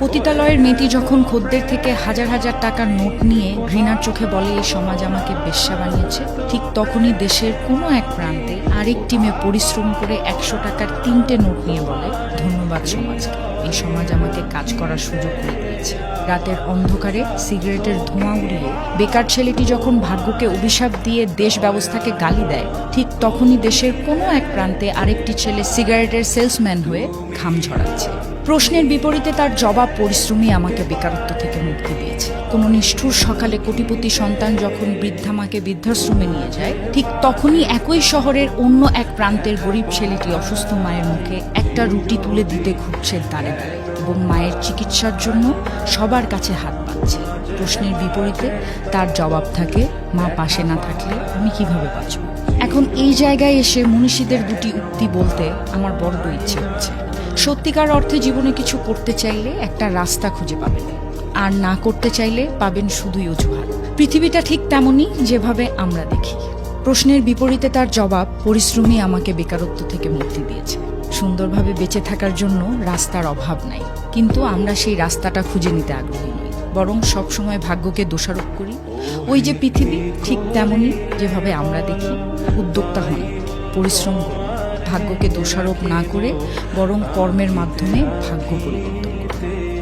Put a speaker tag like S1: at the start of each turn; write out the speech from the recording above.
S1: পতিতালয়ের মেয়েটি যখন খদ্দের থেকে হাজার হাজার টাকার নোট নিয়ে ঘৃণার চোখে বলে এই সমাজ আমাকে বেশ্যা বানিয়েছে, ঠিক তখনই দেশের কোনো এক প্রান্তে আরেক টিমে পরিশ্রম করে 100 টাকার 3টে নোট নিয়ে বলে ধন্যবাদ সমাজকে, এই সমাজ আমাকে কাজ করার সুযোগ করে দিয়েছে। রাতের অন্ধকারে সিগারেটের ধোঁয়া উড়িয়ে বেকার ছেলেটি যখন ভাগ্যকে অভিশাপ দিয়ে দেশ ব্যবস্থাকে গালি দেয়, ঠিক তখনই দেশের কোনো এক প্রান্তে আরেকটি ছেলে সিগারেটের সেলসম্যান হয়ে ঘাম ঝরাচ্ছে। প্রশ্নের বিপরীতে তার জবাব পরিশ্রমই আমাকে বেকারত্ব থেকে মুক্তি দিয়েছে। কোনো নিষ্ঠুর সকালে কোটিপতি সন্তান যখন বৃদ্ধা মাকে বৃদ্ধাশ্রমে নিয়ে যায়, ঠিক তখনই একই শহরের অন্য এক প্রান্তের গরিব ছেলেটি অসুস্থ মায়ের মুখে একটা রুটি তুলে দিতে ঘুরছে দাঁড়ে দাঁড়ে এবং মায়ের চিকিৎসার জন্য সবার কাছে হাত পাচ্ছে। প্রশ্নের বিপরীতে তার জবাব থাকে, মা পাশে না থাকলে আমি কিভাবে বাঁচব। এখন এই জায়গায় এসে মনীষীদের দুটি উক্তি বলতে আমার বড্ড ইচ্ছে হচ্ছে। সত্যিকার অর্থে জীবনে কিছু করতে চাইলে একটা রাস্তা খুঁজে পাবেন, আর না করতে চাইলে পাবেন শুধুই অজুহাত। পৃথিবীটা ঠিক তেমনই যেভাবে আমরা দেখি। প্রশ্নের বিপরীতে তার জবাব, পরিশ্রমই আমাকে বেকারত্ব থেকে মুক্তি দিয়েছে। সুন্দরভাবে বেঁচে থাকার জন্য রাস্তার অভাব নাই, কিন্তু আমরা সেই রাস্তাটা খুঁজে নিতে আগ্রহী নই, বরং সবসময় ভাগ্যকে দোষারোপ করি। ওই যে পৃথিবী ঠিক তেমনই যেভাবে আমরা দেখি। উদ্যোক্তা হন, পরিশ্রম করুন, ভাগ্যকে দোষারোপ না করে বরং কর্মের মাধ্যমে ভাগ্য পরিবর্তন করুন।